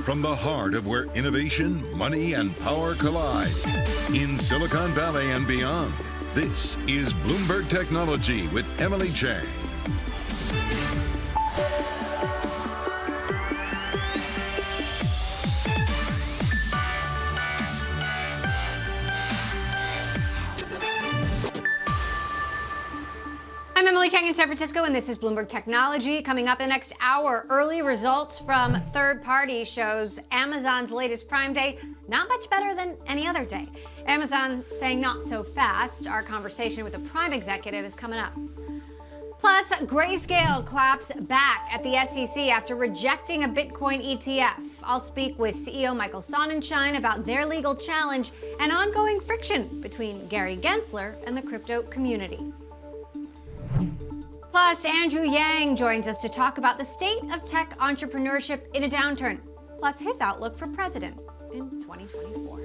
from the heart of where innovation, money, and power collide. In Silicon Valley and beyond, this is Bloomberg Technology with Emily Chang. I'm Emily Chang in San Francisco, and this is Bloomberg Technology. Coming up in the next hour, early results from third party shows Amazon's latest Prime Day not much better than any other day. Amazon saying not so fast. Our conversation with a Prime executive is coming up. Plus, Grayscale claps back at the SEC after rejecting a Bitcoin ETF. I'll speak with CEO Michael Sonnenschein about their legal challenge and ongoing friction between Gary Gensler and the crypto community. Plus, Andrew Yang joins us to talk about the state of tech entrepreneurship in a downturn, plus his outlook for president in 2024.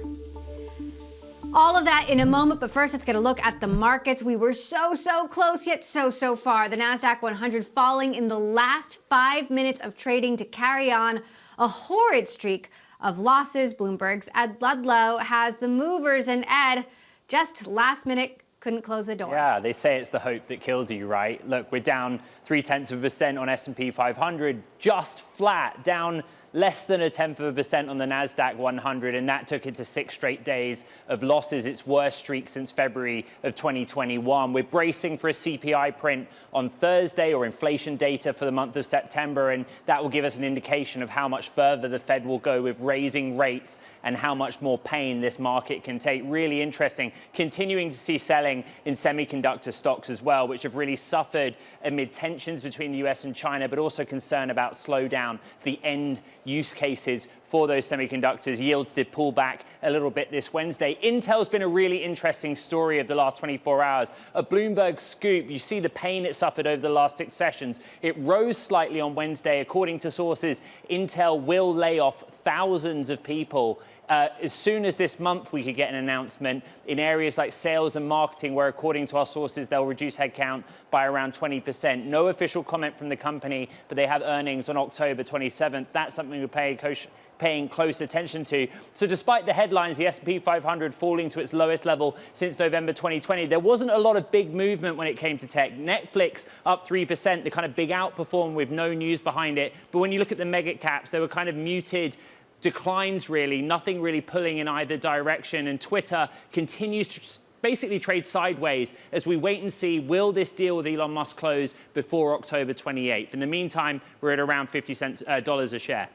All of that in a moment, but first let's get a look at the markets. We were so close, yet so far. The NASDAQ 100 falling in the last 5 minutes of trading to carry on a horrid streak of losses. Bloomberg's Ed Ludlow has the movers, and Ed, just last minute, couldn't close the door. Yeah, they say it's the hope that kills you, right? Look, we're down 0.3% on S&P 500, just flat, down less than 0.1% on the NASDAQ 100, and that took it to 6 straight days of losses, its worst streak since February of 2021. We're bracing for a CPI print on Thursday, or inflation data for the month of September, and that will give us an indication of how much further the Fed will go with raising rates and how much more pain this market can take. Really interesting. Continuing to see selling in semiconductor stocks as well, which have really suffered amid tensions between the US and China, but also concern about slowdown for the end use cases for those semiconductors. Yields did pull back a little bit this Wednesday. Intel's been a really interesting story of the last 24 hours. A Bloomberg scoop, you see the pain it suffered over the last 6 sessions. It rose slightly on Wednesday. According to sources, Intel will lay off thousands of people. As soon as this month, we could get an announcement in areas like sales and marketing, where, according to our sources, they'll reduce headcount by around 20%. No official comment from the company, but they have earnings on October 27th. That's something we're paying close attention to. So despite the headlines, the S&P 500 falling to its lowest level since November 2020, there wasn't a lot of big movement when it came to tech. Netflix up 3%, the kind of big outperform with no news behind it. But when you look at the mega caps, they were kind of muted declines, really, nothing really pulling in either direction. And Twitter continues to basically trade sideways as we wait and see, will this deal with Elon Musk close before October 28th? In the meantime, we're at around $50 a share.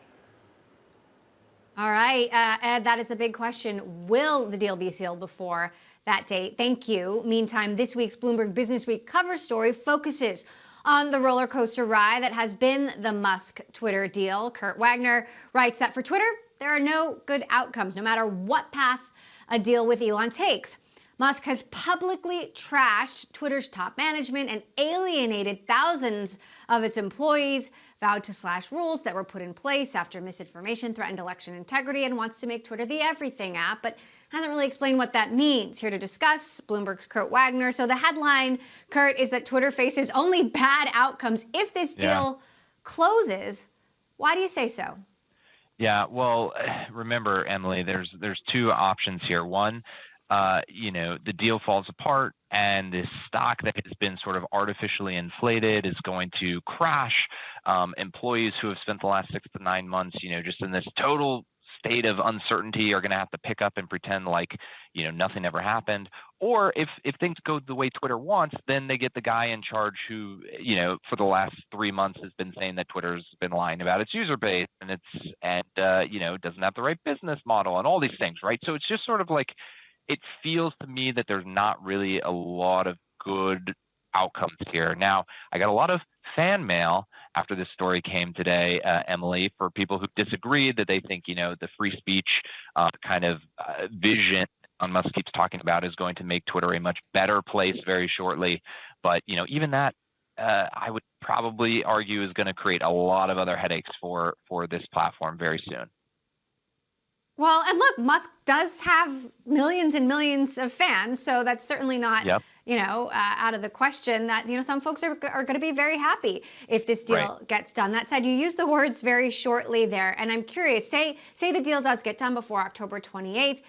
All right, Ed, that is the big question. Will the deal be sealed before that date? Thank you. Meantime, this week's Bloomberg Business Week cover story focuses on the roller coaster ride that has been the Musk-Twitter deal. Kurt Wagner writes that for Twitter, there are no good outcomes, no matter what path a deal with Elon takes. Musk has publicly trashed Twitter's top management and alienated thousands of its employees, vowed to slash rules that were put in place after misinformation threatened election integrity, and wants to make Twitter the everything app, but hasn't really explained what that means. Here to discuss, Bloomberg's Kurt Wagner. So the headline, Kurt, is that Twitter faces only bad outcomes if this deal closes. Why do you say so? Yeah, well, remember, Emily, there's 2 options here. One, the deal falls apart and this stock that has been sort of artificially inflated is going to crash. Employees who have spent the last 6 to 9 months, just in this total state of uncertainty are going to have to pick up and pretend like, nothing ever happened. Or if things go the way Twitter wants, then they get the guy in charge who, for the last 3 months has been saying that Twitter's been lying about its user base and doesn't have the right business model and all these things, right? So it's just sort of like, it feels to me that there's not really a lot of good outcomes here. Now, I got a lot of fan mail after this story came today, Emily, for people who disagreed, that they think, the free speech vision Elon Musk keeps talking about is going to make Twitter a much better place very shortly. But, even that, I would probably argue is going to create a lot of other headaches for this platform very soon. Well, and look, Musk does have millions and millions of fans, so that's certainly not out of the question that, some folks are going to be very happy if this deal gets done. That said, you used the words very shortly there. And I'm curious, say the deal does get done before October 28th.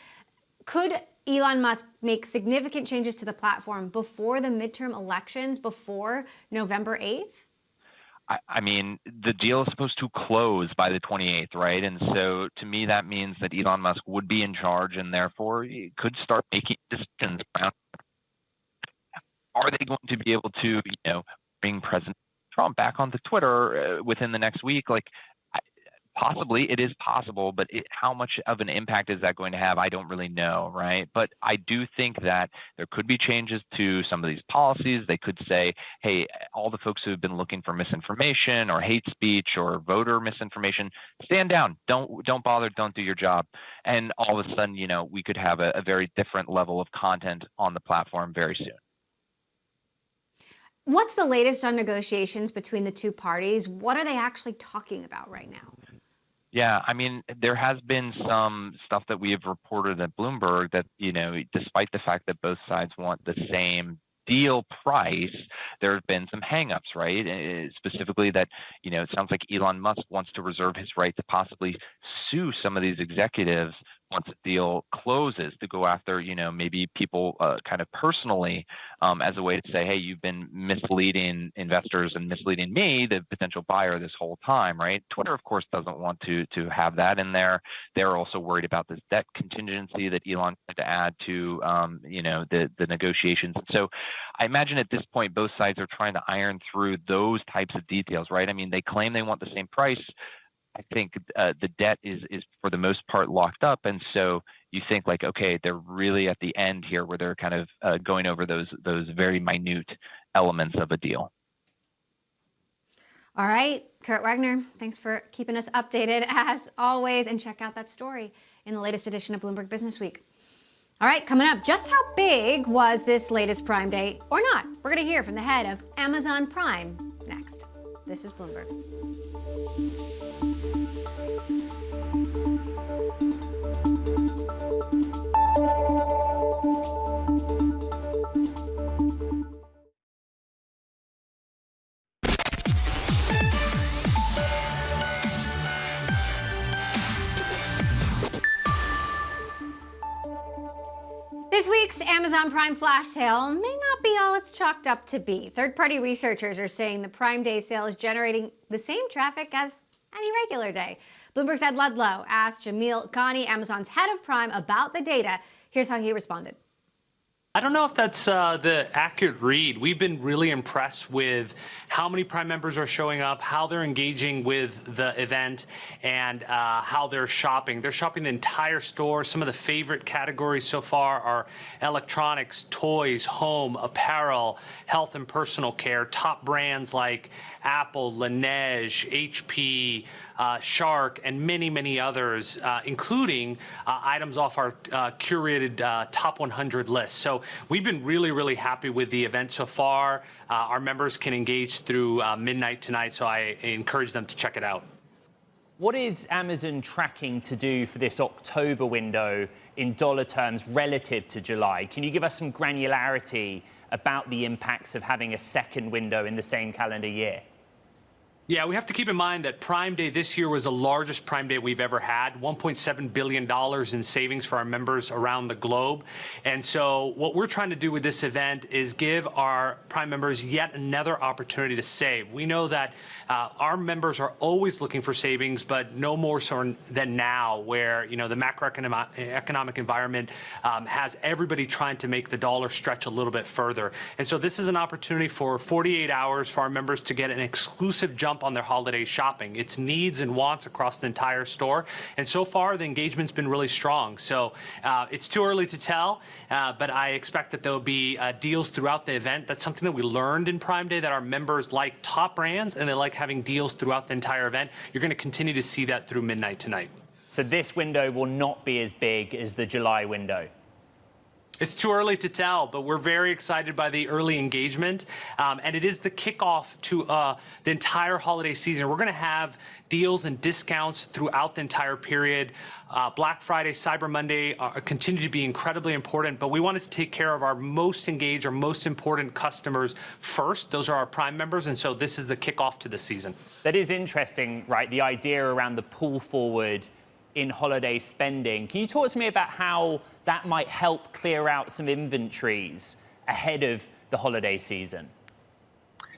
Could Elon Musk make significant changes to the platform before the midterm elections, before November 8th? I mean, the deal is supposed to close by the 28th, right? And so to me, that means that Elon Musk would be in charge and therefore he could start making decisions around. Are they going to be able to, bring President Trump back onto Twitter within the next week? Possibly, it is possible, but how much of an impact is that going to have? I don't really know, right? But I do think that there could be changes to some of these policies. They could say, hey, all the folks who have been looking for misinformation or hate speech or voter misinformation, stand down. Don't bother. Don't do your job. And all of a sudden, we could have a very different level of content on the platform very soon. What's the latest on negotiations between the two parties? What are they actually talking about right now? Yeah, I mean, there has been some stuff that we have reported at Bloomberg that, despite the fact that both sides want the same deal price, there have been some hangups, right? Specifically that, it sounds like Elon Musk wants to reserve his right to possibly sue some of these executives once the deal closes, to go after, maybe people kind of personally as a way to say, hey, you've been misleading investors and misleading me, the potential buyer, this whole time, right? Twitter, of course, doesn't want to have that in there. They're also worried about this debt contingency that Elon had to add to, the negotiations. So I imagine at this point, both sides are trying to iron through those types of details, right? I mean, they claim they want the same price. I think the debt is for the most part locked up. And so you think okay, they're really at the end here where they're kind of going over those very minute elements of a deal. All right, Kurt Wagner, thanks for keeping us updated as always. And check out that story in the latest edition of Bloomberg Business Week. All right, coming up, just how big was this latest Prime Day or not? We're going to hear from the head of Amazon Prime next. This is Bloomberg. This week's Amazon Prime flash sale may not be all it's chalked up to be. Third-party researchers are saying the Prime Day sale is generating the same traffic as any regular day. Bloomberg's Ed Ludlow asked Jamil Ghani, Amazon's head of Prime, about the data. Here's how he responded. I don't know if that's the accurate read. We've been really impressed with how many Prime members are showing up, how they're engaging with the event, and how they're shopping. They're shopping the entire store. Some of the favorite categories so far are electronics, toys, home, apparel, health and personal care. Top brands like Apple, Laneige, HP, Shark, and many, many others, including items off our curated top 100 list. So we've been really, really happy with the event so far. Our members can engage through midnight tonight, so I encourage them to check it out. What is Amazon tracking to do for this October window in dollar terms relative to July? Can you give us some granularity about the impacts of having a second window in the same calendar year? Yeah, we have to keep in mind that Prime Day this year was the largest Prime Day we've ever had, $1.7 billion in savings for our members around the globe. And so what we're trying to do with this event is give our Prime members yet another opportunity to save. We know that our members are always looking for savings, but no more so than now, where the macroeconomic environment has everybody trying to make the dollar stretch a little bit further. And so this is an opportunity for 48 hours for our members to get an exclusive jump on their holiday shopping. It's needs and wants across the entire store. And so far, the engagement's been really strong. So it's too early to tell, but I expect that there'll be deals throughout the event. That's something that we learned in Prime Day, that our members like top brands and they like having deals throughout the entire event. You're going to continue to see that through midnight tonight. So this window will not be as big as the July window? It's too early to tell, but we're very excited by the early engagement. And it is the kickoff to the entire holiday season. We're going to have deals and discounts throughout the entire period. Black Friday, Cyber Monday continue to be incredibly important, but we wanted to take care of our most engaged, our most important customers first. Those are our Prime members, and so this is the kickoff to the season. That is interesting, right? The idea around the pull forward in holiday spending. Can you talk to me about how that might help clear out some inventories ahead of the holiday season?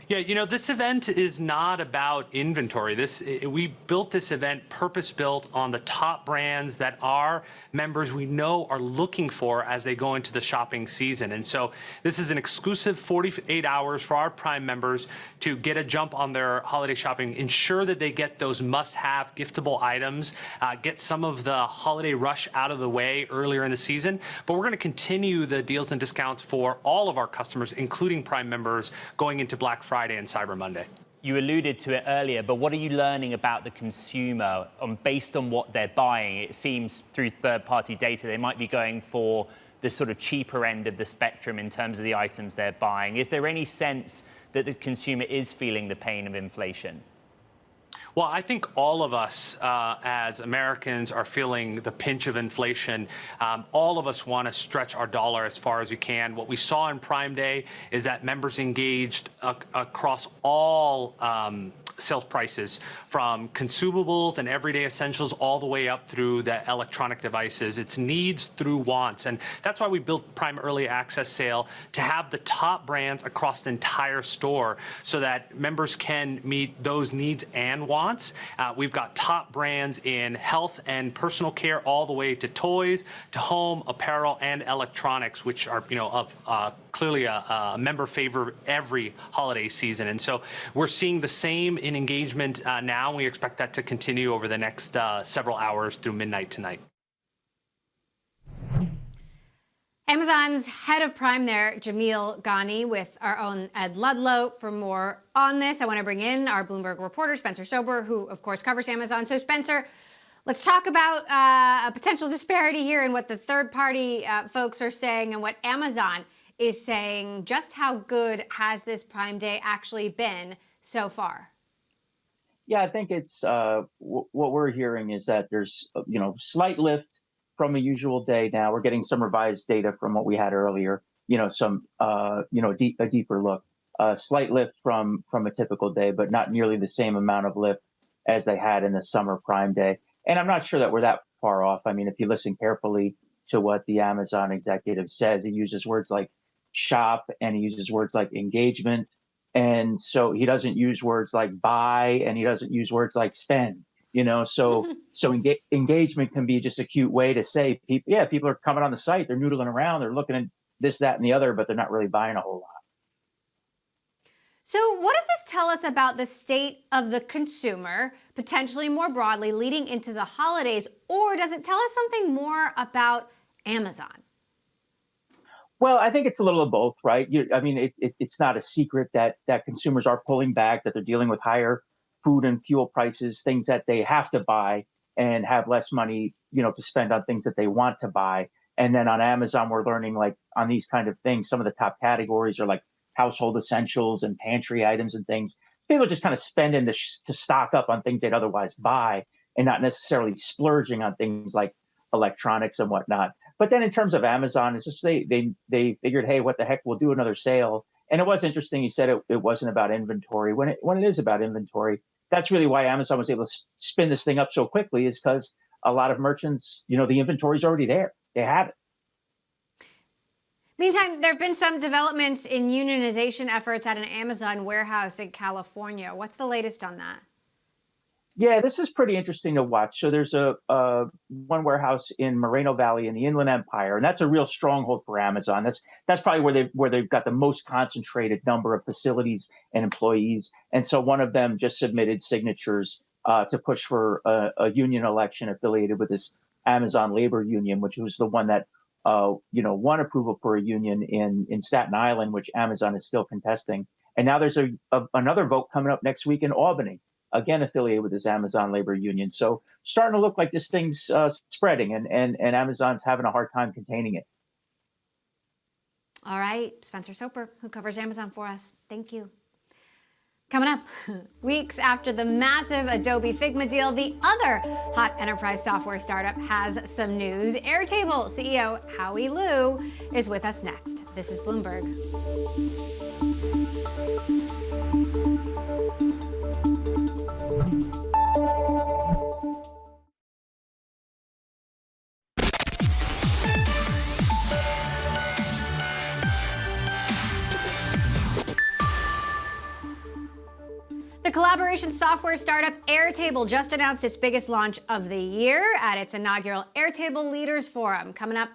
Yeah, this event is not about inventory. We built this event purpose-built on the top brands that our members we know are looking for as they go into the shopping season. And so this is an exclusive 48 hours for our Prime members to get a jump on their holiday shopping, ensure that they get those must-have giftable items, get some of the holiday rush out of the way earlier in the season. But we're going to continue the deals and discounts for all of our customers, including Prime members, going into Black Friday and Cyber Monday. You alluded to it earlier, but what are you learning about the consumer based on what they're buying? It seems through third-party data they might be going for the sort of cheaper end of the spectrum in terms of the items they're buying. Is there any sense that the consumer is feeling the pain of inflation? Well, I think all of us as Americans are feeling the pinch of inflation. All of us want to stretch our dollar as far as we can. What we saw in Prime Day is that members engaged across all sales prices, from consumables and everyday essentials all the way up through the electronic devices. It's needs through wants. And that's why we built Prime Early Access Sale, to have the top brands across the entire store so that members can meet those needs and wants. We've got top brands in health and personal care, all the way to toys, to home, apparel, and electronics, which are, clearly a member favorite every holiday season. And so we're seeing the same in engagement now. We expect that to continue over the next several hours through midnight tonight. Amazon's head of Prime there, Jamil Ghani, with our own Ed Ludlow for more on this. I want to bring in our Bloomberg reporter, Spencer Sober, who, of course, covers Amazon. So, Spencer, let's talk about a potential disparity here in what the third-party folks are saying and what Amazon is saying. Just how good has this Prime Day actually been so far? Yeah, I think it's what we're hearing is that there's slight lift from a usual day. Now we're getting some revised data from what we had earlier. A deeper look, slight lift from a typical day, but not nearly the same amount of lift as they had in the summer Prime Day. And I'm not sure that we're that far off. I mean, if you listen carefully to what the Amazon executive says, he uses words like shop and he uses words like engagement. And so he doesn't use words like buy and he doesn't use words like spend, so engagement can be just a cute way to say, people are coming on the site, they're noodling around, they're looking at this, that, and the other, but they're not really buying a whole lot. So what does this tell us about the state of the consumer, potentially more broadly, leading into the holidays? Or does it tell us something more about Amazon? Well, I think it's a little of both, right? It's not a secret that consumers are pulling back, that they're dealing with higher food and fuel prices, things that they have to buy and have less money, to spend on things that they want to buy. And then on Amazon, we're learning, like, on these kind of things, some of the top categories are like household essentials and pantry items and things. People just kind of spending to stock up on things they'd otherwise buy and not necessarily splurging on things like electronics and whatnot. But then in terms of Amazon, it's just they figured, hey, what the heck, we'll do another sale. And it was interesting. You said it wasn't about inventory. When it is about inventory, that's really why Amazon was able to spin this thing up so quickly, is because a lot of merchants, the inventory's already there. They have it. Meantime, there have been some developments in unionization efforts at an Amazon warehouse in California. What's the latest on that? Yeah, this is pretty interesting to watch. So there's a one warehouse in Moreno Valley in the Inland Empire, and that's a real stronghold for Amazon. That's probably where they've got the most concentrated number of facilities and employees. And so one of them just submitted signatures to push for a union election affiliated with this Amazon labor union, which was the one that won approval for a union in Staten Island, which Amazon is still contesting. And now there's another vote coming up next week in Albany, again affiliated with this Amazon labor union. So starting to look like this thing's spreading, and Amazon's having a hard time containing it. All right, Spencer Soper, who covers Amazon for us. Thank you. Coming up, weeks after the massive Adobe Figma deal, the other hot enterprise software startup has some news. Airtable CEO Howie Liu is with us next. This is Bloomberg. The collaboration software startup Airtable just announced its biggest launch of the year at its inaugural Airtable Leaders Forum, coming up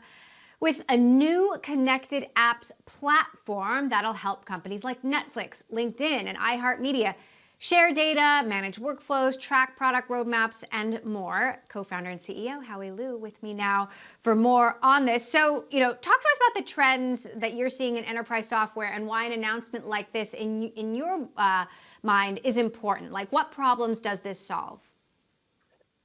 with a new connected apps platform that'll help companies like Netflix, LinkedIn, and iHeartMedia share data, manage workflows, track product roadmaps, and more. Co-founder and CEO Howie Liu with me now for more on this. So, talk to us about the trends that you're seeing in enterprise software and why an announcement like this in your mind is important. Like, what problems does this solve?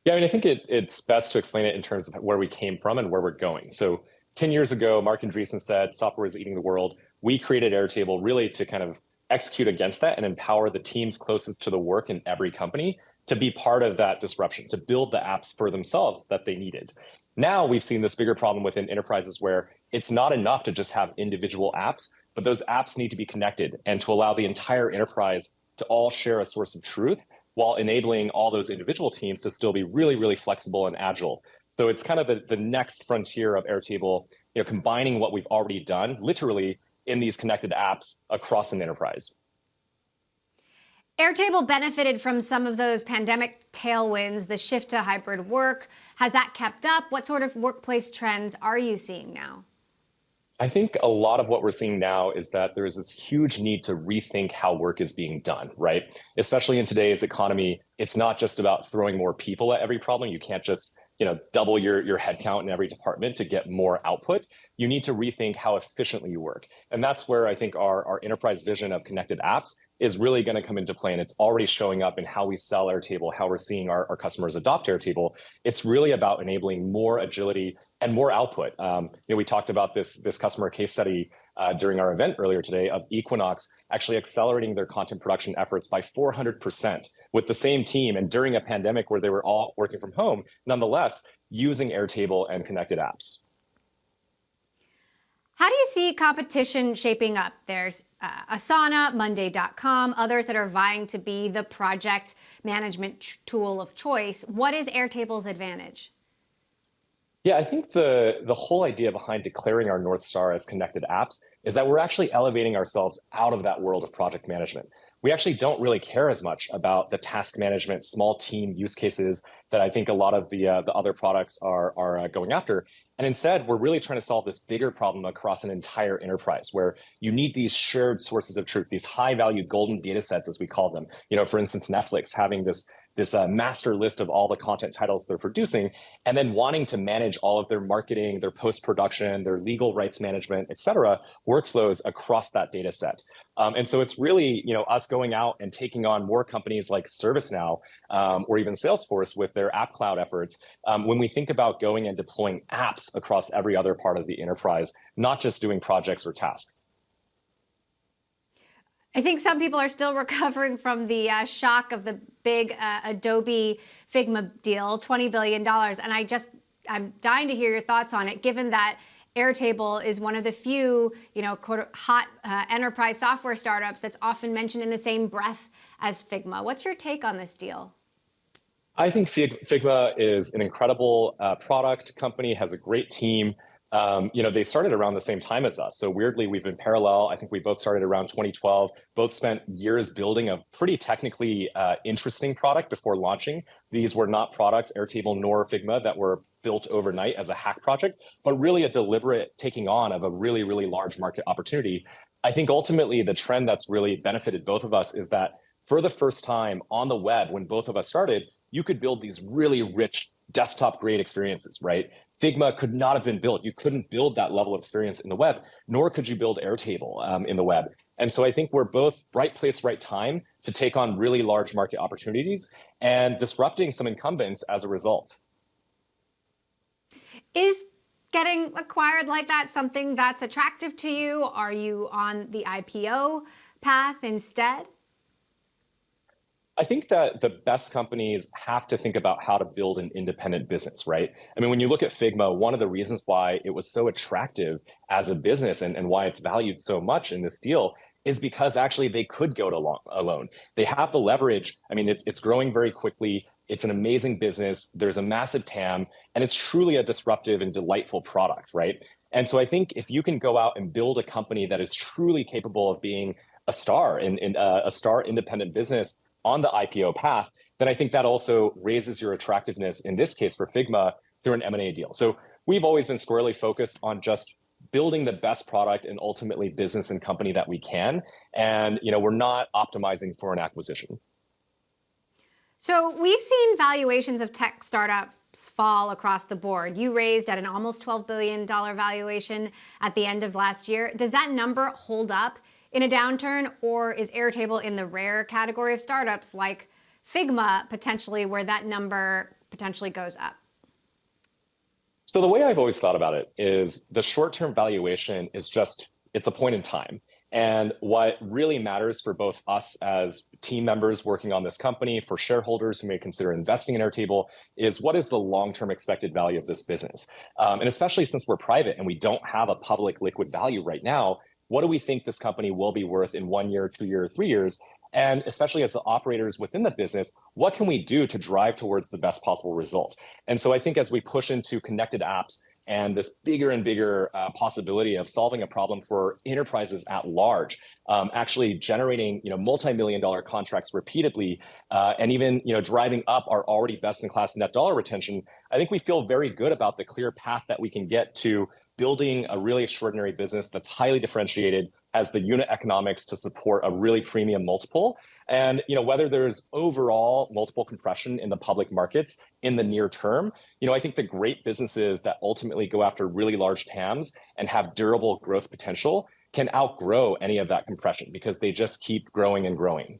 Yeah, I think it's best to explain it in terms of where we came from and where we're going. So 10 years ago, Mark Andreessen said software is eating the world. We created Airtable really to kind of execute against that and empower the teams closest to the work in every company to be part of that disruption, to build the apps for themselves that they needed. Now we've seen this bigger problem within enterprises where it's not enough to just have individual apps, but those apps need to be connected and to allow the entire enterprise to all share a source of truth while enabling all those individual teams to still be really, really flexible and agile. So it's kind of the next frontier of Airtable, combining what we've already done, literally, in these connected apps across an enterprise. Airtable benefited from some of those pandemic tailwinds, the shift to hybrid work. Has that kept up? What sort of workplace trends are you seeing now? I think a lot of what we're seeing now is that there is this huge need to rethink how work is being done, right? Especially in today's economy, it's not just about throwing more people at every problem. You can't just double your headcount in every department to get more output. You need to rethink how efficiently you work. And that's where I think our enterprise vision of connected apps is really going to come into play. And it's already showing up in how we sell Airtable, how we're seeing our customers adopt Airtable. It's really about enabling more agility and more output. We talked about this customer case study during our event earlier today of Equinox actually accelerating their content production efforts by 400% with the same team and during a pandemic where they were all working from home, nonetheless, using Airtable and connected apps. How do you see competition shaping up? There's Asana, Monday.com, others that are vying to be the project management tool of choice. What is Airtable's advantage? Yeah, I think the whole idea behind declaring our North Star as connected apps is that we're actually elevating ourselves out of that world of project management. We actually don't really care as much about the task management, small team use cases that I think a lot of the other products are going after. And instead, we're really trying to solve this bigger problem across an entire enterprise where you need these shared sources of truth, these high value golden data sets, as we call them. For instance, Netflix having this master list of all the content titles they're producing, and then wanting to manage all of their marketing, their post-production, their legal rights management, et cetera, workflows across that data set. And so it's really, us going out and taking on more companies like ServiceNow or even Salesforce with their app cloud efforts. When we think about going and deploying apps across every other part of the enterprise, not just doing projects or tasks. I think some people are still recovering from the shock of the big Adobe Figma deal, $20 billion. And I'm dying to hear your thoughts on it, given that Airtable is one of the few, hot enterprise software startups that's often mentioned in the same breath as Figma. What's your take on this deal? I think Figma is an incredible product company, has a great team. They started around the same time as us. So weirdly, we've been parallel. I think we both started around 2012, both spent years building a pretty technically interesting product before launching. These were not products, Airtable nor Figma, that were built overnight as a hack project, but really a deliberate taking on of a really, really large market opportunity. I think ultimately the trend that's really benefited both of us is that for the first time on the web, when both of us started, you could build these really rich desktop grade experiences, right? Figma could not have been built. You couldn't build that level of experience in the web, nor could you build Airtable in the web. And so I think we're both right place, right time to take on really large market opportunities and disrupting some incumbents as a result. Is getting acquired like that something that's attractive to you? Are you on the IPO path instead? I think that the best companies have to think about how to build an independent business, right? I mean, when you look at Figma, one of the reasons why it was so attractive as a business and why it's valued so much in this deal is because actually they could go to alone. They have the leverage. I mean, it's growing very quickly. It's an amazing business. There's a massive TAM, and it's truly a disruptive and delightful product, right? And so I think if you can go out and build a company that is truly capable of being a star in a star independent business on the IPO path, then I think that also raises your attractiveness, in this case for Figma, through an M&A deal. So we've always been squarely focused on just building the best product and ultimately business and company that we can. And we're not optimizing for an acquisition. So we've seen valuations of tech startups fall across the board. You raised at an almost $12 billion valuation at the end of last year. Does that number hold up in a downturn, or is Airtable in the rare category of startups like Figma potentially where that number potentially goes up? So the way I've always thought about it is the short-term valuation is it's a point in time. And what really matters for both us as team members working on this company, for shareholders who may consider investing in Airtable, is what is the long-term expected value of this business? And especially since we're private and we don't have a public liquid value right now, what do we think this company will be worth in 1 year, 2 years, 3 years? And especially as the operators within the business, what can we do to drive towards the best possible result? And so I think as we push into connected apps and this bigger and bigger possibility of solving a problem for enterprises at large, actually generating multi-million-dollar contracts repeatedly, and even driving up our already best-in-class net dollar retention, I think we feel very good about the clear path that we can get to building a really extraordinary business that's highly differentiated, has the unit economics to support a really premium multiple. And whether there's overall multiple compression in the public markets in the near term, I think the great businesses that ultimately go after really large TAMs and have durable growth potential can outgrow any of that compression because they just keep growing and growing.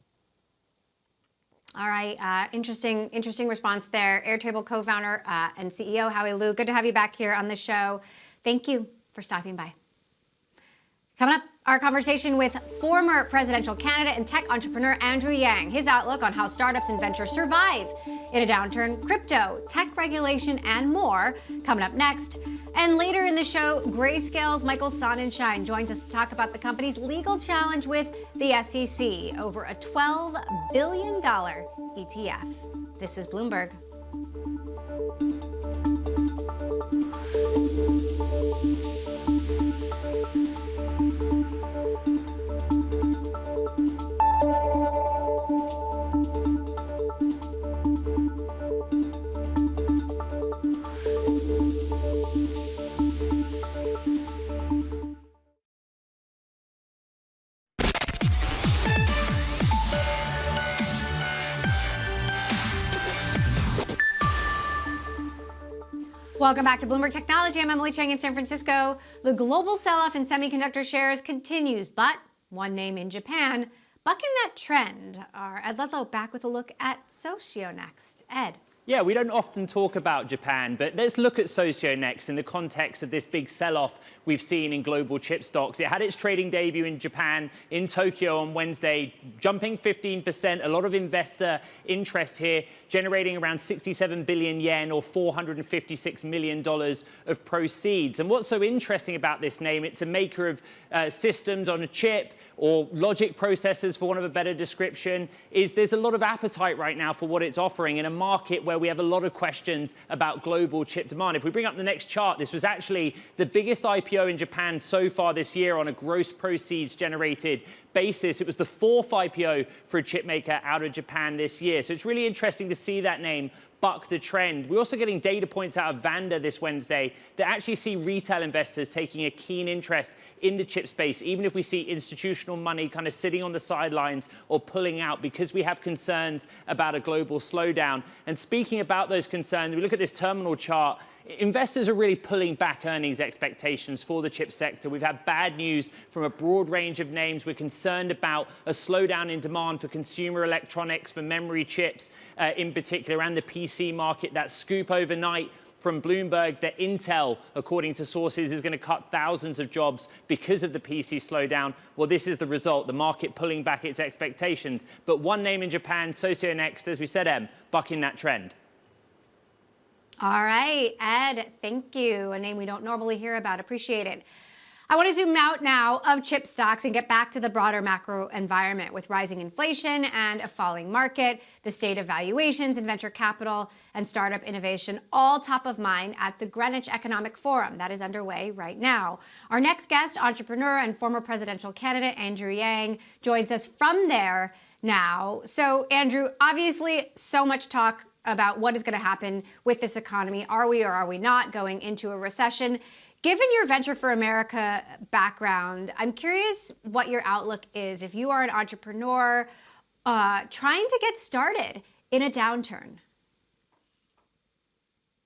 All right, interesting response there. Airtable co-founder and CEO Howie Liu, good to have you back here on the show. Thank you for stopping by. Coming up, our conversation with former presidential candidate and tech entrepreneur Andrew Yang. His outlook on how startups and ventures survive in a downturn, crypto, tech regulation, and more. Coming up next. And later in the show, Grayscale's Michael Sonnenschein joins us to talk about the company's legal challenge with the SEC over a $12 billion ETF. This is Bloomberg. Welcome back to Bloomberg Technology. I'm Emily Chang in San Francisco. The global sell-off in semiconductor shares continues, but one name in Japan bucking that trend. Our Ed Ludlow back with a look at Socio next. Ed. Yeah, we don't often talk about Japan, but let's look at Socio next in the context of this big sell-off we've seen in global chip stocks. It had its trading debut in Japan, in Tokyo on Wednesday, jumping 15%. A lot of investor interest here, generating around 67 billion yen or $456 million of proceeds. And what's so interesting about this name, it's a maker of systems on a chip, or logic processors, for want of a better description, is there's a lot of appetite right now for what it's offering in a market where we have a lot of questions about global chip demand. If we bring up the next chart, this was actually the biggest IPO in Japan so far this year on a gross proceeds generated basis. It was the fourth IPO for a chip maker out of Japan this year. So it's really interesting to see that name buck the trend. We're also getting data points out of Vanda this Wednesday that actually see retail investors taking a keen interest in the chip space, even if we see institutional money kind of sitting on the sidelines or pulling out because we have concerns about a global slowdown. And speaking about those concerns, we look at this terminal chart. Investors are really pulling back earnings expectations for the chip sector. We've had bad news from a broad range of names. We're concerned about a slowdown in demand for consumer electronics, for memory chips in particular, and the PC market. That scoop overnight from Bloomberg that Intel, according to sources, is going to cut thousands of jobs because of the PC slowdown. Well, this is the result, the market pulling back its expectations. But one name in Japan, Socionext, as we said, bucking that trend. All right, Ed, thank you. A name we don't normally hear about. Appreciate it. I want to zoom out now of chip stocks and get back to the broader macro environment with rising inflation and a falling market, the state of valuations and venture capital and startup innovation, all top of mind at the Greenwich Economic Forum that is underway right now. Our next guest, entrepreneur and former presidential candidate Andrew Yang, joins us from there now. So, Andrew, obviously so much talk about what is going to happen with this economy. Are we or are we not going into a recession? Given your Venture for America background, I'm curious what your outlook is if you are an entrepreneur trying to get started in a downturn.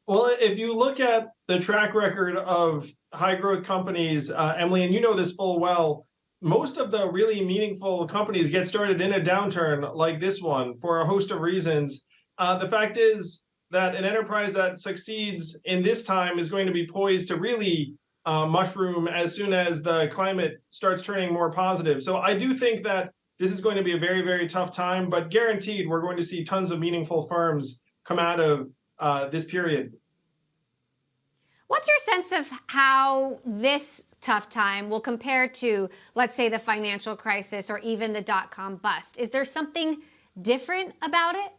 Well, if you look at the track record of high growth companies, Emily, and you know this full well, most of the really meaningful companies get started in a downturn like this one for a host of reasons. The fact is that an enterprise that succeeds in this time is going to be poised to really mushroom as soon as the climate starts turning more positive. So I do think that this is going to be a very, very tough time, but guaranteed we're going to see tons of meaningful firms come out of this period. What's your sense of how this tough time will compare to, let's say, the financial crisis or even the dot-com bust? Is there something different about it?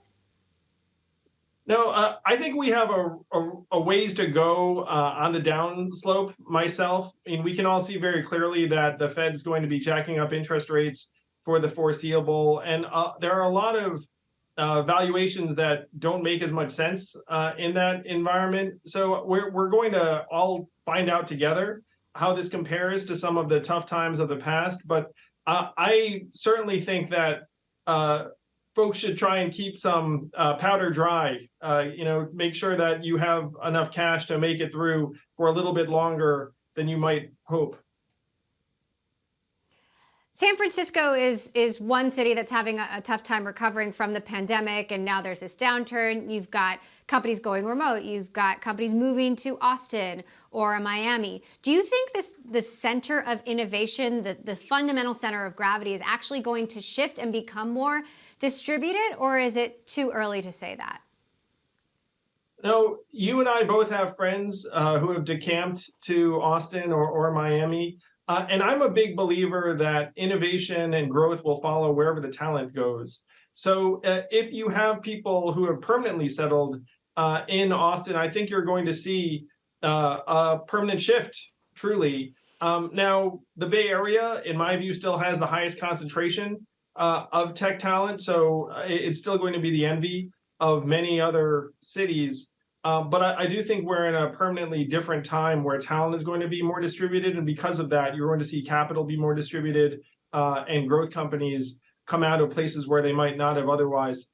No, I think we have a ways to go on the downslope myself. I mean, we can all see very clearly that the Fed is going to be jacking up interest rates for the foreseeable. And there are a lot of valuations that don't make as much sense in that environment. So we're going to all find out together how this compares to some of the tough times of the past. But I certainly think that folks should try and keep some powder dry, make sure that you have enough cash to make it through for a little bit longer than you might hope. San Francisco is one city that's having a tough time recovering from the pandemic, and now there's this downturn. You've got companies going remote. You've got companies moving to Austin or Miami. Do you think the center of innovation, the fundamental center of gravity, is actually going to shift and become more distributed, or is it too early to say that? No, you and I both have friends who have decamped to Austin or Miami. And I'm a big believer that innovation and growth will follow wherever the talent goes. So if you have people who have permanently settled in Austin, I think you're going to see a permanent shift, truly. Now, the Bay Area, in my view, still has the highest concentration of tech talent. So it's still going to be the envy of many other cities. But I do think we're in a permanently different time where talent is going to be more distributed. And because of that, you're going to see capital be more distributed and growth companies come out of places where they might not have otherwise.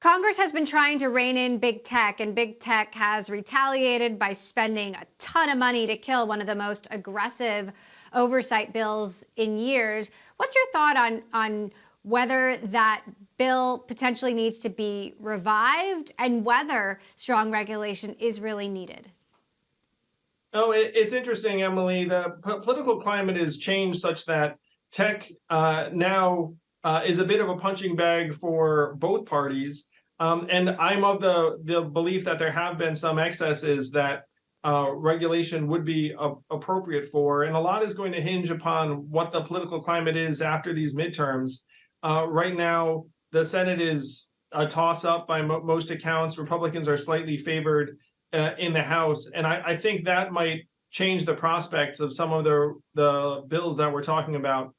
Congress has been trying to rein in big tech, and big tech has retaliated by spending a ton of money to kill one of the most aggressive oversight bills in years. What's your thought on whether that bill potentially needs to be revived and whether strong regulation is really needed? Oh, it's interesting, Emily. The political climate has changed such that tech now is a bit of a punching bag for both parties. And I'm of the belief that there have been some excesses that regulation would be appropriate for. And a lot is going to hinge upon what the political climate is after these midterms. Right now, the Senate is a toss-up by most accounts. Republicans are slightly favored in the House. And I think that might change the prospects of some of the bills that we're talking about.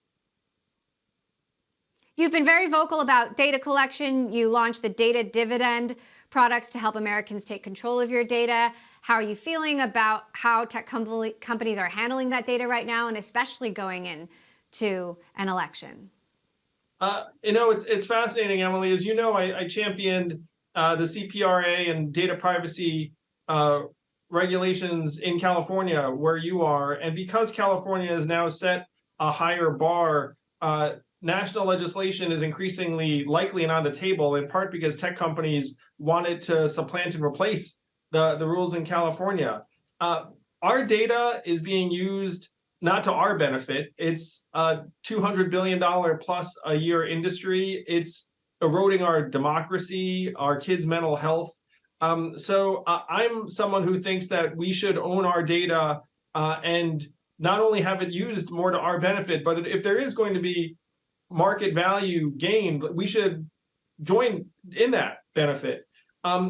You've been very vocal about data collection. You launched the data dividend products to help Americans take control of your data. How are you feeling about how tech companies are handling that data right now, and especially going into an election? It's fascinating, Emily. As you know, I championed the CPRA and data privacy regulations in California, where you are. And because California has now set a higher bar, national legislation is increasingly likely and on the table, in part because tech companies wanted to supplant and replace the rules in California. Our data is being used not to our benefit. It's a $200 billion plus a year industry. It's eroding our democracy, our kids' mental health. So I'm someone who thinks that we should own our data and not only have it used more to our benefit, but if there is going to be market value gained, we should join in that benefit.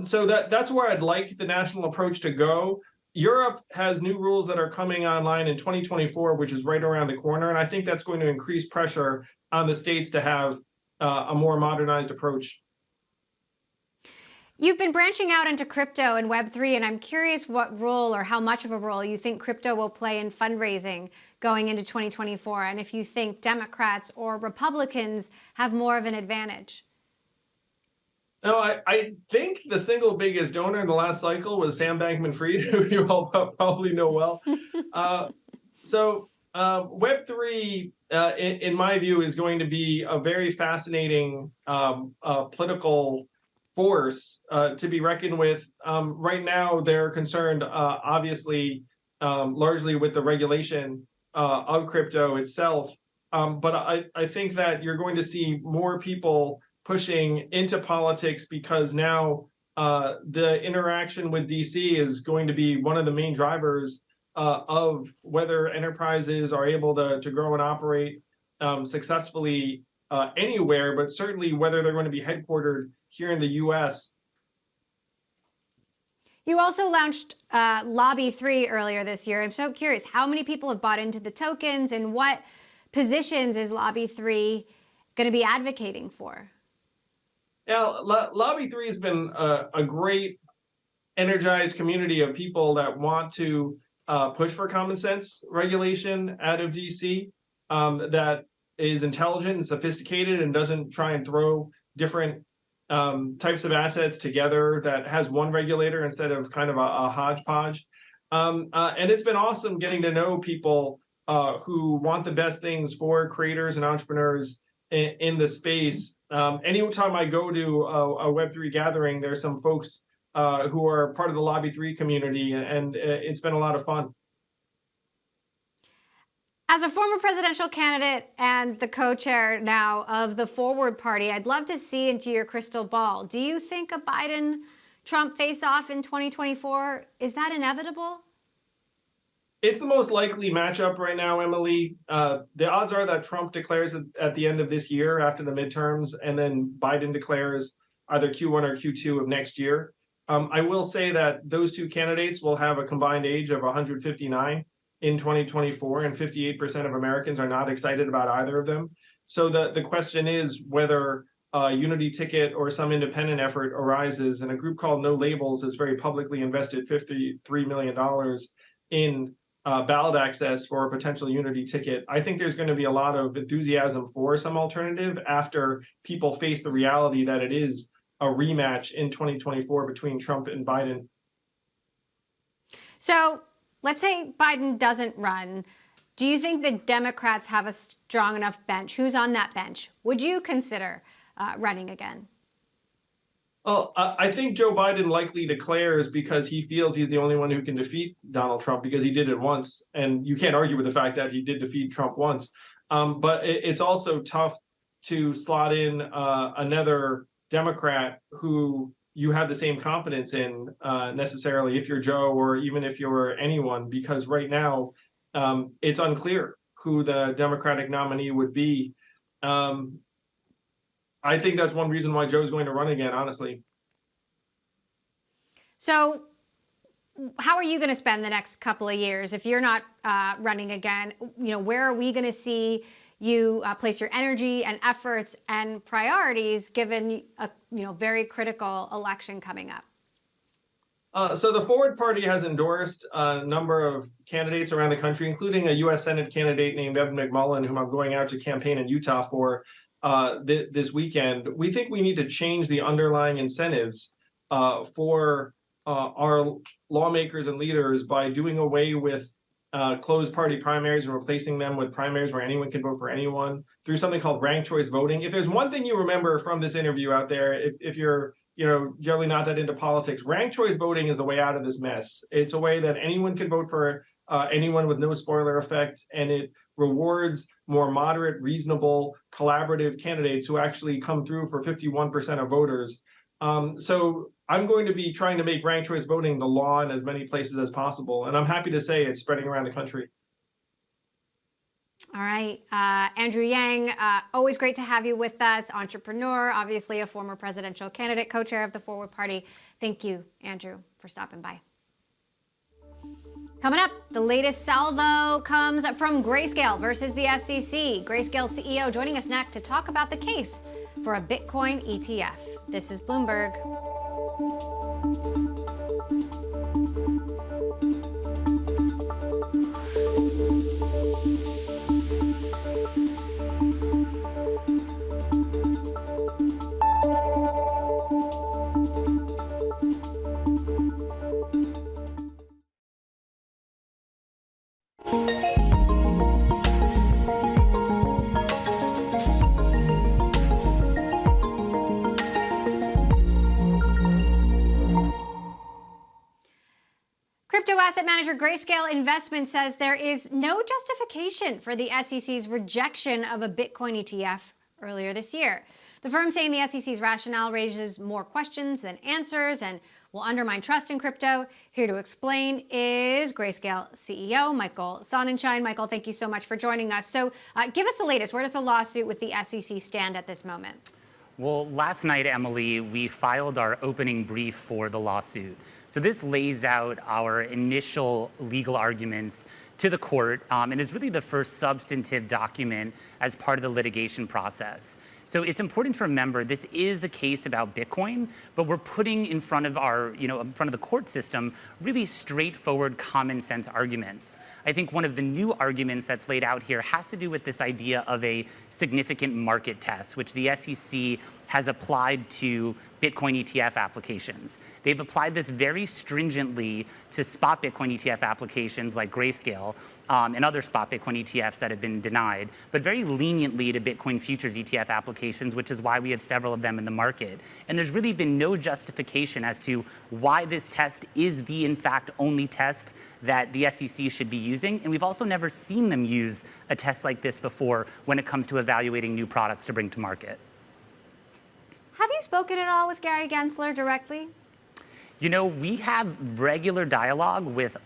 So that's where I'd like the national approach to go. Europe has new rules that are coming online in 2024, which is right around the corner. And I think that's going to increase pressure on the states to have a more modernized approach. You've been branching out into crypto and Web3, and I'm curious what role or how much of a role you think crypto will play in fundraising going into 2024, and if you think Democrats or Republicans have more of an advantage. No, I think the single biggest donor in the last cycle was Sam Bankman-Fried, who you all probably know well. So Web3, in my view, is going to be a very fascinating political force to be reckoned with. Right now, they're concerned, obviously, largely with the regulation of crypto itself. But I think that you're going to see more people pushing into politics because now the interaction with DC is going to be one of the main drivers of whether enterprises are able to grow and operate successfully anywhere, but certainly whether they're going to be headquartered here in the US. You also launched Lobby 3 earlier this year. I'm so curious, how many people have bought into the tokens, and what positions is Lobby 3 going to be advocating for? Yeah, Lobby 3 has been a great, energized community of people that want to push for common sense regulation out of DC that is intelligent and sophisticated and doesn't try and throw different types of assets together, that has one regulator instead of kind of a hodgepodge. And it's been awesome getting to know people who want the best things for creators and entrepreneurs in the space. Anytime I go to a Web3 gathering, there's some folks who are part of the Lobby 3 community, and it's been a lot of fun. As a former presidential candidate and the co-chair now of the Forward Party, I'd love to see into your crystal ball. Do you think a Biden-Trump face-off in 2024, is that inevitable? It's the most likely matchup right now, Emily. The odds are that Trump declares at the end of this year after the midterms, and then Biden declares either Q1 or Q2 of next year. I will say that those two candidates will have a combined age of 159 in 2024, and 58% of Americans are not excited about either of them. So the question is whether a unity ticket or some independent effort arises, and a group called No Labels has very publicly invested $53 million in ballot access for a potential unity ticket. I think there's going to be a lot of enthusiasm for some alternative after people face the reality that it is a rematch in 2024 between Trump and Biden. So let's say Biden doesn't run. Do you think the Democrats have a strong enough bench? Who's on that bench? Would you consider running again? Well, I think Joe Biden likely declares because he feels he's the only one who can defeat Donald Trump, because he did it once. And you can't argue with the fact that he did defeat Trump once. But it's also tough to slot in another Democrat who you have the same confidence in necessarily, if you're Joe or even if you're anyone, because right now it's unclear who the Democratic nominee would be. I think that's one reason why Joe's going to run again, honestly. So how are you going to spend the next couple of years if you're not running again? You know, where are we going to see you place your energy and efforts and priorities given a very critical election coming up? So the Forward Party has endorsed a number of candidates around the country, including a U.S. Senate candidate named Evan McMullin, whom I'm going out to campaign in Utah for this weekend. We think we need to change the underlying incentives for our lawmakers and leaders by doing away with closed party primaries and replacing them with primaries where anyone can vote for anyone through something called ranked choice voting. If there's one thing you remember from this interview out there, if you're generally not that into politics, ranked choice voting is the way out of this mess. It's a way that anyone can vote for anyone with no spoiler effect, and it rewards more moderate, reasonable, collaborative candidates who actually come through for 51% of voters. So I'm going to be trying to make ranked choice voting the law in as many places as possible. And I'm happy to say it's spreading around the country. All right. Andrew Yang, always great to have you with us. Entrepreneur, obviously a former presidential candidate, co-chair of the Forward Party. Thank you, Andrew, for stopping by. Coming up, the latest salvo comes from Grayscale versus the SEC. Grayscale CEO joining us next to talk about the case for a Bitcoin ETF. This is Bloomberg. Crypto asset manager Grayscale Investment says there is no justification for the SEC's rejection of a Bitcoin ETF earlier this year. The firm saying the SEC's rationale raises more questions than answers and will undermine trust in crypto. Here to explain is Grayscale CEO Michael Sonnenschein. Michael, thank you so much for joining us. So give us the latest. Where does the lawsuit with the SEC stand at this moment? Well, last night, Emily, we filed our opening brief for the lawsuit. So this lays out our initial legal arguments to the court, and is really the first substantive document as part of the litigation process. So it's important to remember this is a case about Bitcoin, but we're putting in front of in front of the court system, really straightforward common sense arguments. I think one of the new arguments that's laid out here has to do with this idea of a significant market test, which the SEC has applied to Bitcoin ETF applications. They've applied this very stringently to spot Bitcoin ETF applications like Grayscale and other spot Bitcoin ETFs that have been denied, but very leniently to Bitcoin futures ETF applications, which is why we have several of them in the market. And there's really been no justification as to why this test is the, in fact, only test that the SEC should be using. And we've also never seen them use a test like this before when it comes to evaluating new products to bring to market. Have you spoken at all with Gary Gensler directly? You know, we have regular dialogue with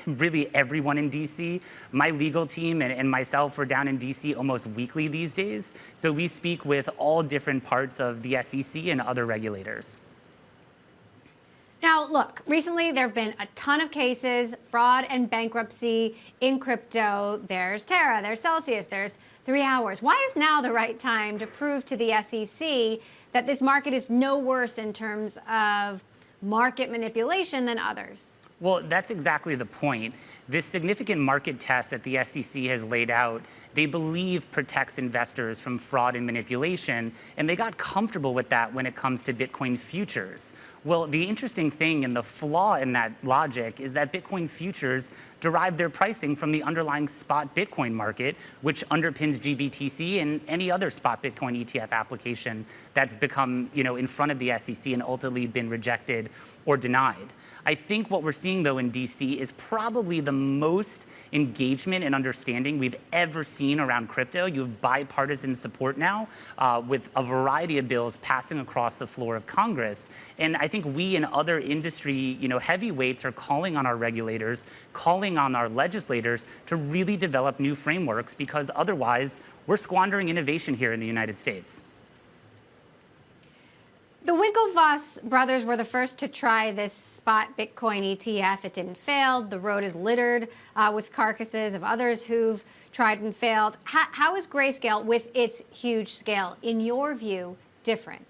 really everyone in DC. My legal team and myself are down in DC almost weekly these days. So we speak with all different parts of the SEC and other regulators. Now, look, recently there have been a ton of cases, fraud and bankruptcy in crypto. There's Terra, there's Celsius, there's 3 Hours. Why is now the right time to prove to the SEC that this market is no worse in terms of market manipulation than others? Well, that's exactly the point. This significant market test that the SEC has laid out, they believe protects investors from fraud and manipulation, and they got comfortable with that when it comes to Bitcoin futures. Well, the interesting thing and the flaw in that logic is that Bitcoin futures derive their pricing from the underlying spot Bitcoin market, which underpins GBTC and any other spot Bitcoin ETF application that's become, in front of the SEC and ultimately been rejected or denied. I think what we're seeing, though, in DC is probably the most engagement and understanding we've ever seen around crypto. You have bipartisan support now with a variety of bills passing across the floor of Congress. And I think we and other industry, heavyweights are calling on our regulators, calling on our legislators to really develop new frameworks, because otherwise we're squandering innovation here in the United States. The Winklevoss brothers were the first to try this spot Bitcoin ETF. It didn't fail. The road is littered with carcasses of others who've tried and failed. How is Grayscale, with its huge scale, in your view, different?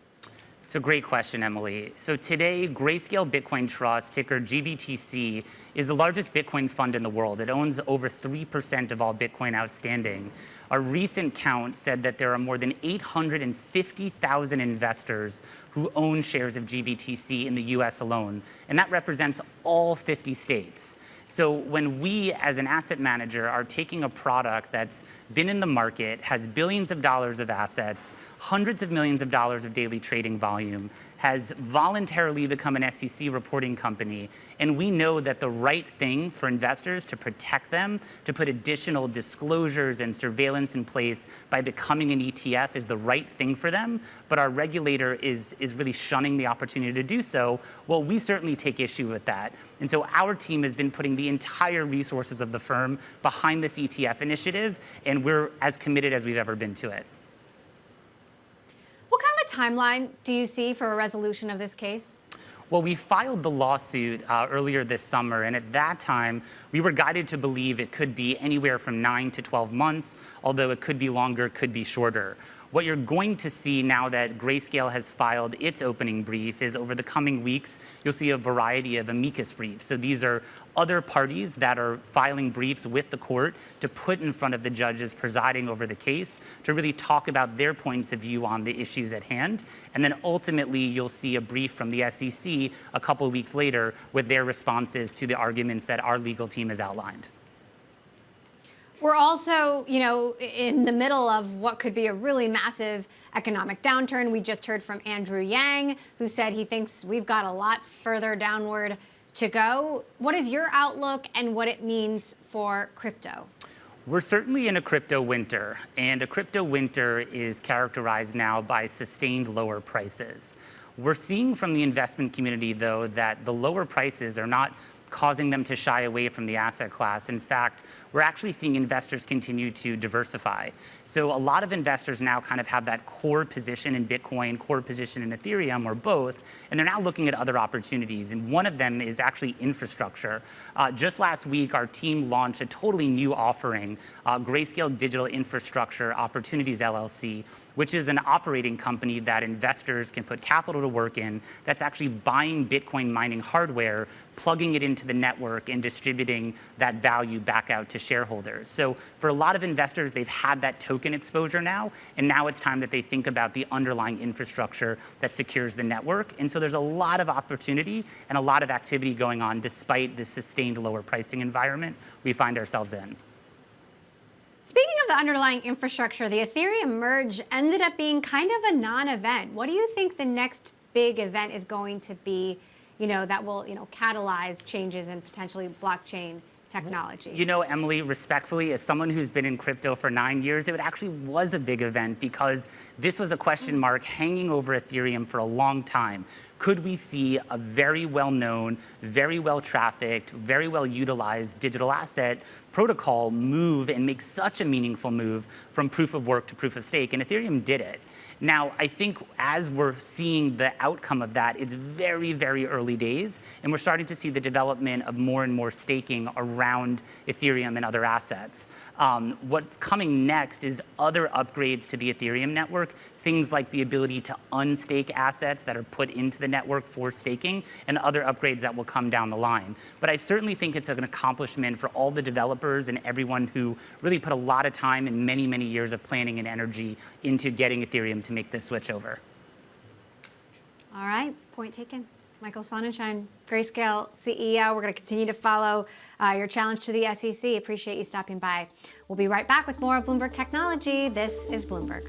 It's a great question, Emily. So today, Grayscale Bitcoin Trust, ticker GBTC, is the largest Bitcoin fund in the world. It owns over 3% of all Bitcoin outstanding. A recent count said that there are more than 850,000 investors who own shares of GBTC in the US alone, and that represents all 50 states. So when we, as an asset manager, are taking a product that's been in the market, has billions of dollars of assets, hundreds of millions of dollars of daily trading volume, has voluntarily become an SEC reporting company, and we know that the right thing for investors to protect them, to put additional disclosures and surveillance in place by becoming an ETF is the right thing for them, but our regulator is really shunning the opportunity to do so, well, we certainly take issue with that. And so our team has been putting the entire resources of the firm behind this ETF initiative, and we're as committed as we've ever been to it. What kind of a timeline do you see for a resolution of this case? Well, we filed the lawsuit earlier this summer, and at that time, we were guided to believe it could be anywhere from 9 to 12 months, although it could be longer, could be shorter. What you're going to see now that Grayscale has filed its opening brief is over the coming weeks, you'll see a variety of amicus briefs. So these are other parties that are filing briefs with the court to put in front of the judges presiding over the case to really talk about their points of view on the issues at hand. And then ultimately, you'll see a brief from the SEC a couple of weeks later with their responses to the arguments that our legal team has outlined. We're also, in the middle of what could be a really massive economic downturn. We just heard from Andrew Yang, who said he thinks we've got a lot further downward to go. What is your outlook and what it means for crypto? We're certainly in a crypto winter, and a crypto winter is characterized now by sustained lower prices. We're seeing from the investment community, though, that the lower prices are not causing them to shy away from the asset class. In fact, we're actually seeing investors continue to diversify. So a lot of investors now kind of have that core position in Bitcoin, core position in Ethereum, or both, and they're now looking at other opportunities. And one of them is actually infrastructure. Just last week, our team launched a totally new offering, Grayscale Digital Infrastructure Opportunities LLC, which is an operating company that investors can put capital to work in that's actually buying Bitcoin mining hardware, plugging it into the network, and distributing that value back out to shareholders. So for a lot of investors, they've had that token exposure now, and now it's time that they think about the underlying infrastructure that secures the network. And so there's a lot of opportunity and a lot of activity going on despite the sustained lower pricing environment we find ourselves in. Speaking of the underlying infrastructure, the Ethereum merge ended up being kind of a non-event. What do you think the next big event is going to be, that will, catalyze changes in potentially blockchain technology? Emily, respectfully, as someone who's been in crypto for 9 years, it actually was a big event because this was a question mark hanging over Ethereum for a long time. Could we see a very well-known, very well-trafficked, very well-utilized digital asset protocol move and make such a meaningful move from proof of work to proof of stake? And Ethereum did it. Now, I think as we're seeing the outcome of that, it's very, very early days, and we're starting to see the development of more and more staking around Ethereum and other assets. What's coming next is other upgrades to the Ethereum network, things like the ability to unstake assets that are put into the network for staking, and other upgrades that will come down the line. But I certainly think it's an accomplishment for all the developers and everyone who really put a lot of time and many, many years of planning and energy into getting Ethereum to make this switch over. All right, point taken. Michael Sonnenschein, Grayscale CEO. We're going to continue to follow your challenge to the SEC. Appreciate you stopping by. We'll be right back with more of Bloomberg Technology. This is Bloomberg.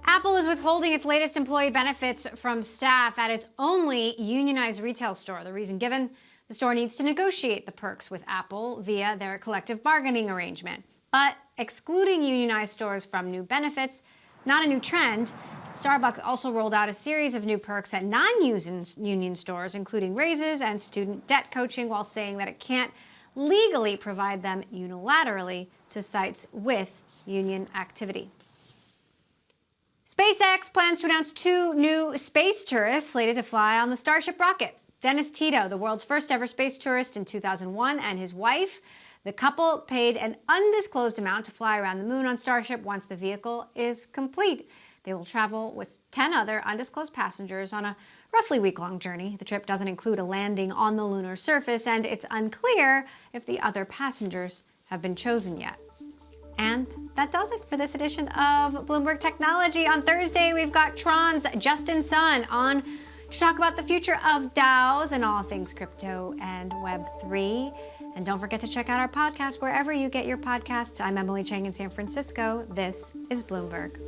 Apple is withholding its latest employee benefits from staff at its only unionized retail store. The reason given, the store needs to negotiate the perks with Apple via their collective bargaining arrangement. But excluding unionized stores from new benefits, not a new trend. Starbucks also rolled out a series of new perks at non-union stores, including raises and student debt coaching, while saying that it can't legally provide them unilaterally to sites with union activity. SpaceX plans to announce 2 new space tourists slated to fly on the Starship rocket. Dennis Tito, the world's first ever space tourist in 2001, and his wife. The couple paid an undisclosed amount to fly around the moon on Starship once the vehicle is complete. They will travel with 10 other undisclosed passengers on a roughly week-long journey. The trip doesn't include a landing on the lunar surface, and it's unclear if the other passengers have been chosen yet. And that does it for this edition of Bloomberg Technology. On Thursday, we've got Tron's Justin Sun on to talk about the future of DAOs and all things crypto and Web3. And don't forget to check out our podcast wherever you get your podcasts. I'm Emily Chang in San Francisco. This is Bloomberg.